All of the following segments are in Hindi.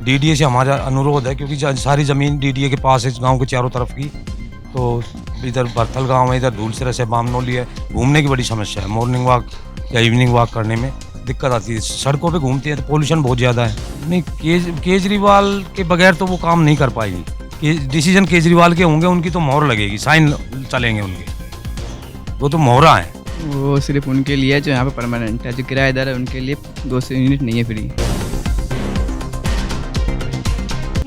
डीडीए से हमारा अनुरोध है, क्योंकि सारी ज़मीन डीडीए के पास है इस गांव के चारों तरफ की। तो इधर बरथल गांव है, इधर धूलसरस है, बामनोली है, घूमने की बड़ी समस्या है। मॉर्निंग वॉक या इवनिंग वॉक करने में दिक्कत आती है। सड़कों पे घूमती है तो पोल्यूशन बहुत ज़्यादा है। नहीं, केजरीवाल के बगैर तो वो काम नहीं कर पाएगी। डिसीजन केजरीवाल के होंगे, उनकी तो मोहर लगेगी, साइन चलेंगे उनके, वो तो मोहरा है। वो सिर्फ उनके लिए जो यहाँ पे परमानेंट है, जो किराएदार है उनके लिए 200 यूनिट नहीं है फ्री।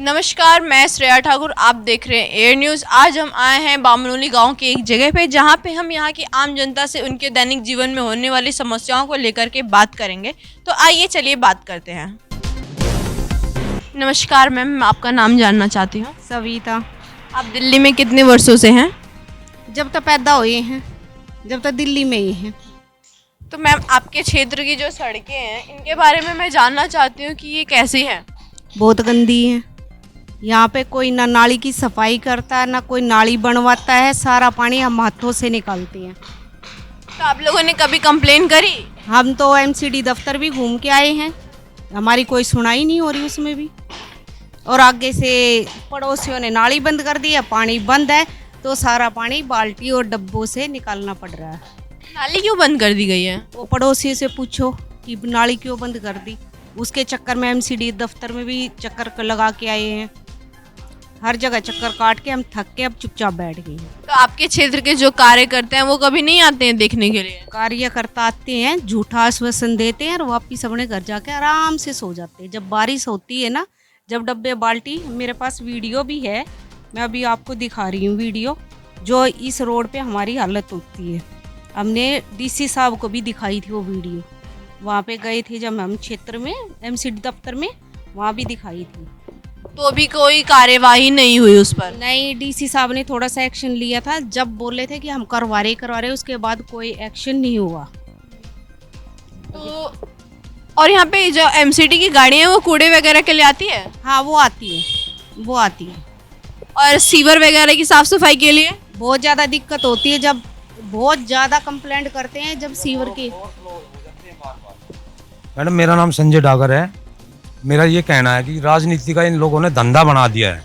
नमस्कार, मैं श्रेया ठाकुर, आप देख रहे हैं एयर न्यूज़। आज हम आए हैं बामनोली गांव के एक जगह पे, जहां पे हम यहां की आम जनता से उनके दैनिक जीवन में होने वाली समस्याओं को लेकर के बात करेंगे। तो आइए चलिए बात करते हैं। नमस्कार मैम, मैं आपका नाम जानना चाहती हूँ। सविता। आप दिल्ली में कितने वर्षों से हैं? जब तक पैदा हुए हैं, जब तक दिल्ली में ही हैं। तो मैम, आपके क्षेत्र की जो सड़कें हैं, इनके बारे में मैं जानना चाहती हूँ कि ये कैसी हैं? बहुत गंदी हैं। यहाँ पे कोई ना नाली की सफाई करता है, ना कोई नाली बनवाता है। सारा पानी हम हाथों से निकालते हैं। तो आप लोगों ने कभी कंप्लेन करी? हम तो एमसीडी दफ्तर भी घूम के आए हैं, हमारी कोई सुनाई नहीं हो रही उसमें भी। और आगे से पड़ोसियों ने नाली बंद कर दी है, पानी बंद है तो सारा पानी बाल्टी और डब्बों से निकालना पड़ रहा है। नाली क्यों बंद कर दी गई है? वो पड़ोसियों से पूछो कि नाली क्यों बंद कर दी। उसके चक्कर में एमसीडी दफ्तर में भी चक्कर लगा के आए हैं, हर जगह चक्कर काट के हम थक के अब चुपचाप बैठ गए हैं। तो आपके क्षेत्र के जो कार्यकर्ता हैं वो कभी नहीं आते हैं देखने के लिए? कार्यकर्ता आते हैं, झूठा आश्वासन देते हैं और वापिस अपने घर जाके आराम से सो जाते हैं। जब बारिश होती है ना, जब डब्बे बाल्टी, मेरे पास वीडियो भी है, मैं अभी आपको दिखा रही हूँ वीडियो, जो इस रोड पे हमारी हालत होती है। हमने डीसी साहब को भी दिखाई थी वो वीडियो, वहाँ पे गए थे जब हम क्षेत्र में एमसीडी दफ्तर में, वहाँ भी दिखाई थी। तो अभी कोई कार्यवाही नहीं हुई उस पर? नहीं, डीसी साहब ने थोड़ा सा एक्शन लिया था, जब बोले थे कि हम करवा रहे, उसके बाद कोई एक्शन नहीं हुआ। तो और यहाँ पे जो एमसीडी की गाड़ी है वो कूड़े वगैरह के लिए आती है? हाँ, वो आती है। और सीवर वगैरह की साफ सफाई के लिए बहुत ज़्यादा दिक्कत होती है, जब बहुत ज़्यादा कंप्लेंट करते हैं जब सीवर की। मैडम, मेरा नाम संजय डागर है। मेरा ये कहना है कि राजनीति का इन लोगों ने धंधा बना दिया है।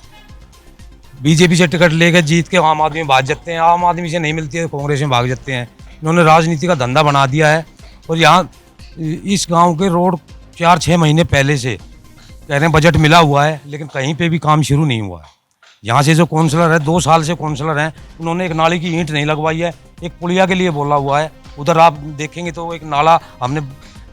बीजेपी से टिकट लेकर जीत के आम आदमी भाग जाते हैं, आम आदमी से नहीं मिलती है कांग्रेस में भाग जाते हैं। इन्होंने राजनीति का धंधा बना दिया है। और यहाँ इस गांव के रोड 4-6 महीने पहले से कह रहे हैं बजट मिला हुआ है, लेकिन कहीं पे भी काम शुरू नहीं हुआ है। यहाँ से जो काउंसलर है, 2 साल से काउंसलर हैं, उन्होंने एक नाली की ईंट नहीं लगवाई है। एक पुलिया के लिए बोला हुआ है, उधर आप देखेंगे तो एक नाला, हमने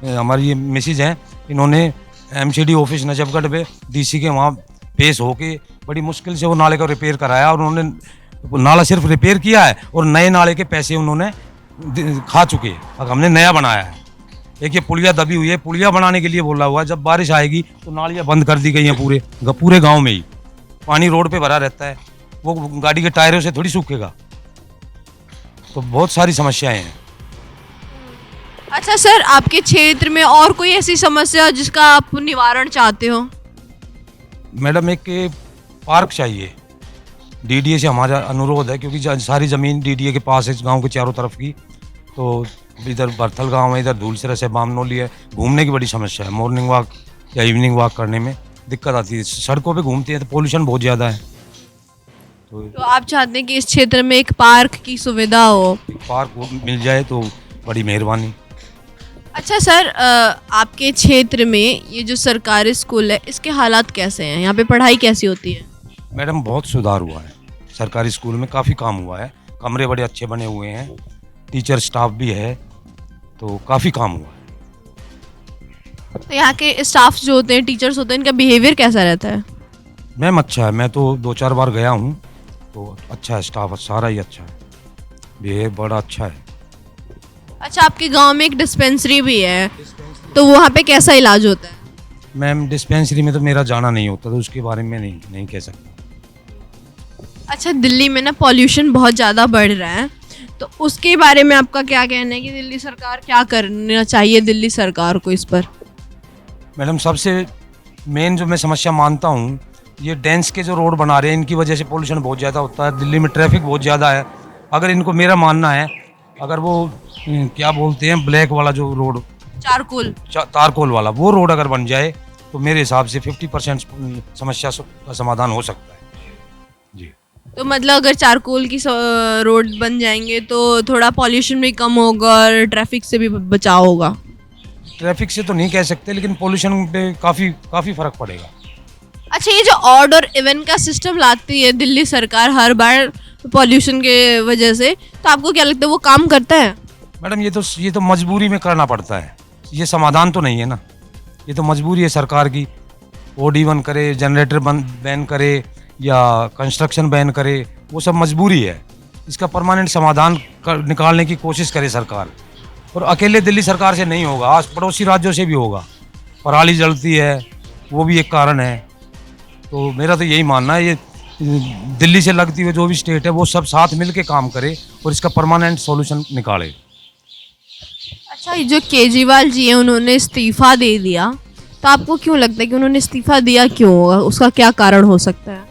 हमारी ये मिसेज हैं, इन्होंने एमसीडी ऑफिस नजफगढ़ पे डीसी के वहाँ पेश होके बड़ी मुश्किल से वो नाले का रिपेयर कराया। और उन्होंने नाला सिर्फ रिपेयर किया है और नए नाले के पैसे उन्होंने खा चुके हैं। अब हमने नया बनाया है। एक ये पुलिया दबी हुई है, पुलिया बनाने के लिए बोला हुआ है। जब बारिश आएगी तो नालियाँ बंद कर दी गई हैं पूरे गाँव में ही। पानी रोड पे भरा रहता है, वो गाड़ी के टायरों से थोड़ी सूखेगा। तो बहुत सारी समस्याएं हैं। अच्छा सर, आपके क्षेत्र में और कोई ऐसी समस्या जिसका आप निवारण चाहते हो? मैडम, एक पार्क चाहिए। डीडीए से हमारा अनुरोध है, क्योंकि सारी ज़मीन डीडीए के पास है इस गांव के चारों तरफ की। तो इधर बरथल गांव है, इधर धूलसरस है, बामनोली है, घूमने की बड़ी समस्या है। मॉर्निंग वॉक या इवनिंग वॉक करने में दिक्कत आती है। सड़कों पे घूमती है तो पोल्यूशन बहुत ज़्यादा है। तो आप चाहते हैं कि इस क्षेत्र में एक पार्क की सुविधा हो? पार्क मिल जाए तो बड़ी मेहरबानी। अच्छा सर, आपके क्षेत्र में ये जो सरकारी स्कूल है, इसके हालात कैसे हैं? यहाँ पे पढ़ाई कैसी होती है? मैडम, बहुत सुधार हुआ है। सरकारी स्कूल में काफ़ी काम हुआ है, कमरे बड़े अच्छे बने हुए हैं, टीचर स्टाफ भी है, तो काफ़ी काम हुआ है। तो यहाँ के स्टाफ जो होते हैं, टीचर्स होते हैं, इनका बिहेवियर कैसा रहता है? मैम, अच्छा है। मैं तो 2-4 बार गया हूँ, तो अच्छा है, स्टाफ सारा ही अच्छा है, बिहेवियर बड़ा अच्छा है। अच्छा, आपके गांव में एक डिस्पेंसरी भी है, तो वहाँ पे कैसा इलाज होता है? मैम, डिस्पेंसरी में तो मेरा जाना नहीं होता, तो उसके बारे में नहीं कह सकता। अच्छा, दिल्ली में ना पॉल्यूशन बहुत ज़्यादा बढ़ रहा है, तो उसके बारे में आपका क्या कहना है कि दिल्ली सरकार क्या करना चाहिए दिल्ली सरकार को इस पर? मैडम, सबसे मेन जो मैं समस्या मानता हूँ, ये डेंस के जो रोड बना रहे हैं, इनकी वजह से पोल्यूशन बहुत ज़्यादा होता है। दिल्ली में ट्रैफिक बहुत ज़्यादा है। अगर इनको, मेरा मानना है, अगर वो क्या बोलते हैं ब्लैक वाला जो रोड, चारकोल तारकोल वाला, वो रोड अगर बन जाए तो मेरे हिसाब से 50% समस्या का समाधान हो सकता है। जी। तो मतलब अगर चारकोल की रोड बन जाएंगे तो थोड़ा पॉल्यूशन भी कम होगा और ट्रैफिक से भी बचाव होगा। ट्रैफिक से तो नहीं कह सकते, लेकिन पोल्यूशन पे काफ़ी फ़र्क पड़ेगा। अच्छा, ये जो ऑड और इवन का सिस्टम लाती है दिल्ली सरकार हर बार पॉल्यूशन के वजह से, तो आपको क्या लगता है वो काम करता है? मैडम ये तो मजबूरी में करना पड़ता है, ये समाधान तो नहीं है ना। ये तो मजबूरी है सरकार की। ओडी बंद करे, जनरेटर बैन करे या कंस्ट्रक्शन बैन करे, वो सब मजबूरी है। इसका परमानेंट समाधान निकालने की कोशिश करे सरकार, और अकेले दिल्ली सरकार से नहीं होगा, आज पड़ोसी राज्यों से भी होगा। पराली जलती है, वो भी एक कारण है। तो मेरा तो यही मानना है, ये दिल्ली से लगती हुई जो भी स्टेट है वो सब साथ मिल के काम करे और इसका परमानेंट सॉल्यूशन निकाले। अच्छा, ये जो केजरीवाल जी हैं उन्होंने इस्तीफा दे दिया, तो आपको क्यों लगता है कि उन्होंने इस्तीफा दिया क्यों होगा? उसका क्या कारण हो सकता है?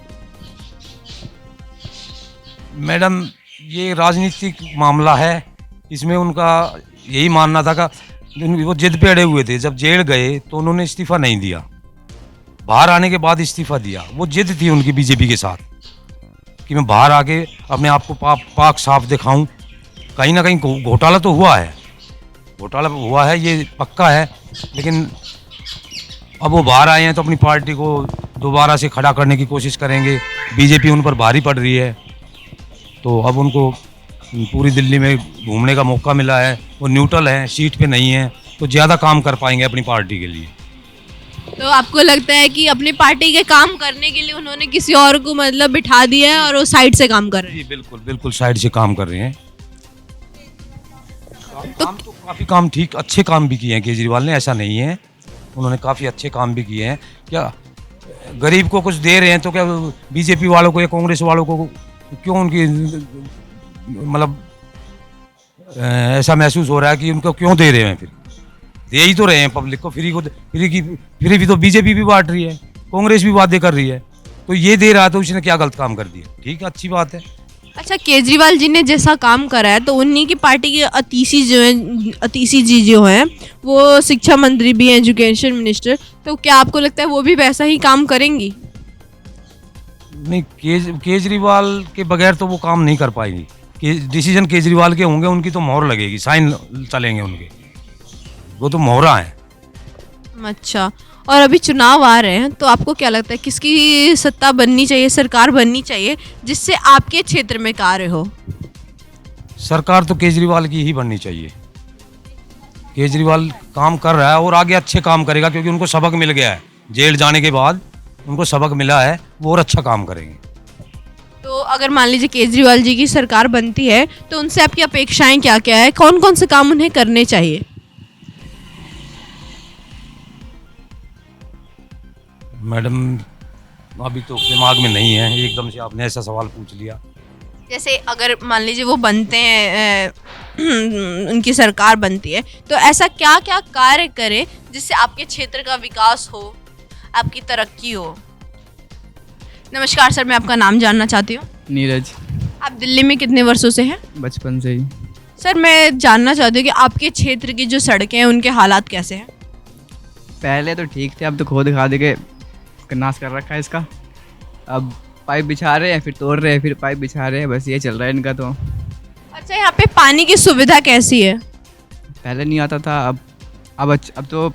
मैडम, ये राजनीतिक मामला है, इसमें उनका यही मानना था कि वो जिद पे अड़े हुए थे। जब जेल गए तो उन्होंने इस्तीफा नहीं दिया, बाहर आने के बाद इस्तीफा दिया। वो जिद थी उनकी बीजेपी के साथ कि मैं बाहर आके अपने आप को पाक साफ दिखाऊं। कहीं ना कहीं घोटाला तो हुआ है, घोटाला हुआ है, ये पक्का है। लेकिन अब वो बाहर आए हैं तो अपनी पार्टी को दोबारा से खड़ा करने की कोशिश करेंगे। बीजेपी उन पर भारी पड़ रही है, तो अब उनको पूरी दिल्ली में घूमने का मौका मिला है। वो न्यूट्रल हैं, सीट पे नहीं है, तो ज़्यादा काम कर पाएंगे अपनी पार्टी के लिए। तो आपको लगता है कि अपनी पार्टी के काम करने के लिए उन्होंने किसी और को मतलब बिठा दिया है और वो साइड से काम कर रहे हैं? जी बिल्कुल बिल्कुल, साइड से काम कर रहे हैं। काम तो काफ़ी काम ठीक अच्छे काम भी किए हैं केजरीवाल ने, ऐसा नहीं है। उन्होंने काफ़ी अच्छे काम भी किए हैं। क्या गरीब को कुछ दे रहे हैं तो क्या बीजेपी वालों को या कांग्रेस वालों को क्यों उनकी मतलब ऐसा महसूस हो रहा है कि उनको क्यों दे रहे हैं? फिर दे ही तो रहे हैं पब्लिक को, फ्री भी तो बीजेपी भी बांट रही है, कांग्रेस भी वादे कर रही है। तो ये दे रहा है तो उसने क्या गलत काम कर दिया? ठीक है, अच्छी बात है। अच्छा, केजरीवाल जी ने जैसा काम करा है तो उन्हीं की पार्टी के अतीशी जी जो हैं वो शिक्षा मंत्री भी हैं, एजुकेशन मिनिस्टर, तो क्या आपको लगता है वो भी वैसा ही काम करेंगी? नहीं, केजरीवाल के बगैर तो वो काम नहीं कर पाएगी। डिसीजन केजरीवाल के होंगे, उनकी तो मोहर लगेगी, साइन चलेंगे उनके, वो तो मोहरा है। अच्छा, और अभी चुनाव आ रहे हैं तो आपको क्या लगता है किसकी सत्ता बननी चाहिए, सरकार बननी चाहिए जिससे आपके क्षेत्र में कार्य हो? सरकार तो केजरीवाल की ही बननी चाहिए। केजरीवाल काम कर रहा है और आगे अच्छे काम करेगा, क्योंकि उनको सबक मिल गया है जेल जाने के बाद, उनको सबक मिला है, वो और अच्छा काम करेंगे। तो अगर मान लीजिए केजरीवाल जी की सरकार बनती है तो उनसे आपकी अपेक्षाएं क्या क्या है, कौन कौन से काम उन्हें करने चाहिए? मैडम, अभी तो दिमाग में नहीं है, एकदम से आपने ऐसा सवाल पूछ लिया। जैसे अगर मान लीजिए वो बनते हैं उनकी सरकार बनती है, तो ऐसा क्या क्या कार्य करे जिससे आपके क्षेत्र का विकास हो, आपकी तरक्की हो? नमस्कार सर, मैं आपका नाम जानना चाहती हूँ। नीरज। आप दिल्ली में कितने वर्षों से हैं? बचपन से ही। सर, मैं जानना चाहती हूँ कि आपके क्षेत्र की जो सड़कें हैं उनके हालात कैसे हैं? पहले तो ठीक थे, अब तो खोद खा दे के नाश कर रखा है इसका। अब पाइप बिछा रहे हैं, फिर तोड़ रहे हैं, फिर पाइप बिछा रहे हैं, बस ये चल रहा है इनका तो। अच्छा, यहाँ पे पानी की सुविधा कैसी है? पहले नहीं आता था, अब तो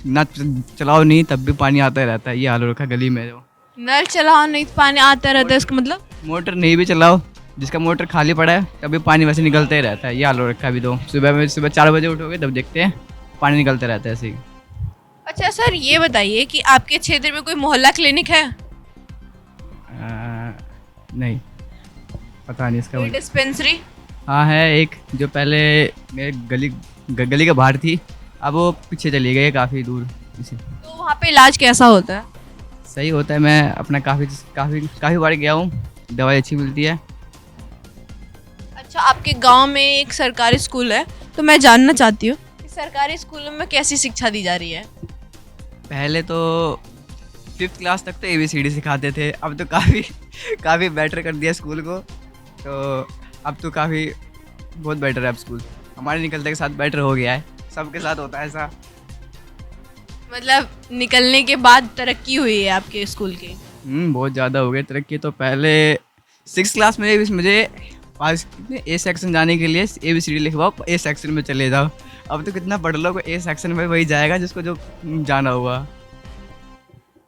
ना चलाओ नहीं तब भी पानी आता ही रहता है। ये हाल हो रखा गली में। जो नल चलाओ नहीं तो पानी आता रहता है, इसका मतलब? मोटर नहीं भी चलाओ, जिसका मोटर खाली पड़ा है तभी पानी वैसे निकलता ही रहता है। ये हाल हो रखा है। अभी तो सुबह 4 बजे उठोगे तब देखते हैं पानी निकलता रहता है ऐसे ही। अच्छा सर, ये बताइए कि आपके क्षेत्र में कोई मोहल्ला क्लिनिक है? नहीं, पता नहीं इसका। कोई डिस्पेंसरी? हाँ है एक, जो पहले मेरे गली के बाहर थी, अब वो पीछे चली गई है काफ़ी दूर। इसी तो वहाँ पे इलाज कैसा होता है? सही होता है। मैं अपना काफ़ी बार गया हूँ, दवाई अच्छी मिलती है। अच्छा, आपके गांव में एक सरकारी स्कूल है, तो मैं जानना चाहती हूँ कि सरकारी स्कूलों में कैसी शिक्षा दी जा रही है? पहले तो 5th क्लास तक तो ABCD सिखाते थे, अब तो काफ़ी बेटर कर दिया स्कूल को। तो अब तो बहुत बेटर है अब स्कूल। हमारे निकलते के साथ बेटर हो गया है, सबके साथ होता है ऐसा। मतलब निकलने के बाद तरक्की हुई है आपके स्कूल की? बहुत ज़्यादा हो गई तरक्की। तो पहले 6 क्लास में मुझे पास ए सेक्शन जाने के लिए ABCD लिखवाओ, ए सेक्शन में चले जाओ। अब तो कितना पढ़ लो, ए सेक्शन में वही जाएगा जिसको जो जाना हुआ।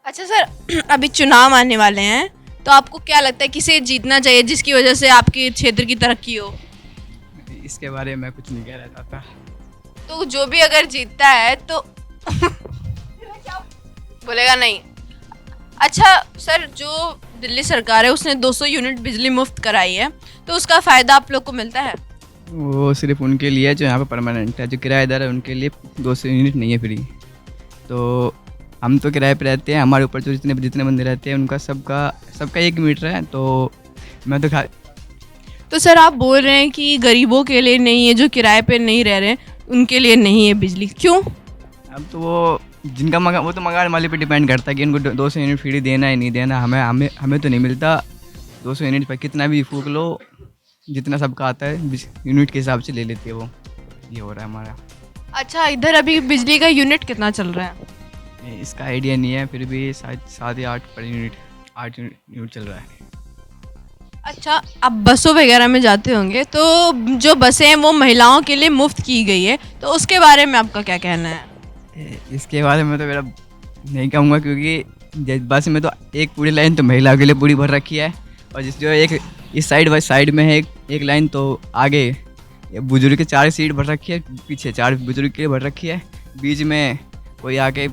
अच्छा सर, अभी चुनाव आने वाले हैं, तो आपको क्या लगता है किसे जीतना चाहिए जिसकी वजह से आपके क्षेत्र की तरक्की हो? इसके बारे में मैं कुछ नहीं कहना चाहता। तो जो भी अगर जीतता है तो बोलेगा नहीं। अच्छा सर, जो दिल्ली सरकार है उसने 200 यूनिट बिजली मुफ्त कराई है, तो उसका फ़ायदा आप लोग को मिलता है? वो सिर्फ उनके लिए है जो यहाँ पे परमानेंट है, जो किराएदार है उनके लिए 200 यूनिट नहीं है फ्री। तो हम तो किराए पे रहते हैं, हमारे ऊपर जो जितने जितने बंदे रहते हैं उनका सबका 1 मीटर है। तो मैं तो तो सर आप बोल रहे हैं कि गरीबों के लिए नहीं है, जो किराए पे नहीं रह रहे हैं उनके लिए नहीं है बिजली, क्यों? अब तो वो जिनका वो तो मकान मालिक पे डिपेंड करता है कि उनको 200 यूनिट फ्री देना है नहीं देना। हमें तो नहीं मिलता 200 यूनिट पर, कितना भी फूक लो, जितना सबका आता है यूनिट के हिसाब से ले लेती है वो। ये हो रहा है हमारा। अच्छा, इधर अभी बिजली का यूनिट कितना चल रहा है? इसका आइडिया नहीं है, फिर भी शायद 7 या 8 पर यूनिट 8 यूनिट चल रहा है। अच्छा, आप बसों वगैरह में जाते होंगे, तो जो बसें हैं वो महिलाओं के लिए मुफ्त की गई है, तो उसके बारे में आपका क्या कहना है? इसके बारे में तो मेरा नहीं कहूँगा, क्योंकि बस में तो एक पूरी लाइन तो महिलाओं के लिए पूरी भर रखी है, और जो एक इस साइड में है एक लाइन, तो आगे बुजुर्ग के 4 सीट भर रखी है, पीछे 4 बुजुर्ग के लिए भर रखी है। बीच में कोई आके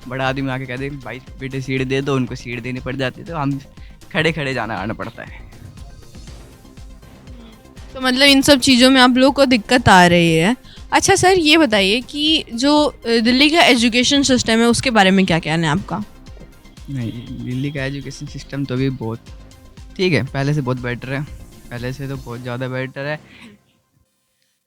बड़ा आदमी आके कह दे भाई बेटे सीट दे दो, उनको सीट देनी पड़ जाती है, तो हम खड़े खड़े जाना आना पड़ता है। तो मतलब इन सब चीज़ों में आप लोगों को दिक्कत आ रही है। अच्छा सर, ये बताइए कि जो दिल्ली का एजुकेशन सिस्टम है उसके बारे में क्या कहना है आपका? नहीं, दिल्ली का एजुकेशन सिस्टम तो अभी बहुत ठीक है, पहले से बहुत बेटर है, पहले से तो बहुत ज़्यादा बेटर है।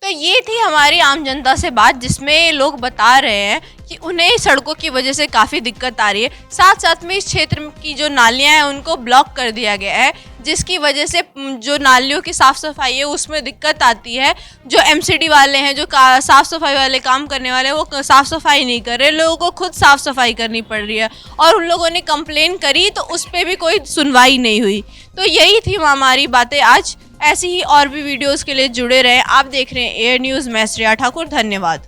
तो ये थी हमारी आम जनता से बात, जिसमें लोग बता रहे हैं कि उन्हें सड़कों की वजह से काफ़ी दिक्कत आ रही है। साथ साथ में इस क्षेत्र की जो नालियां हैं उनको ब्लॉक कर दिया गया है, जिसकी वजह से जो नालियों की साफ़ सफाई है उसमें दिक्कत आती है। जो MCD वाले हैं, जो साफ़ सफाई वाले काम करने वाले हैं, वो साफ़ सफाई नहीं कर रहे, लोगों को खुद साफ़ सफाई करनी पड़ रही है, और उन लोगों ने कंप्लेन करी तो उस पर भी कोई सुनवाई नहीं हुई। तो यही थी हमारी बातें आज। ऐसी ही और भी वीडियोस के लिए जुड़े रहें। आप देख रहे हैं एयर न्यूज़, मैं श्रेया ठाकुर, धन्यवाद।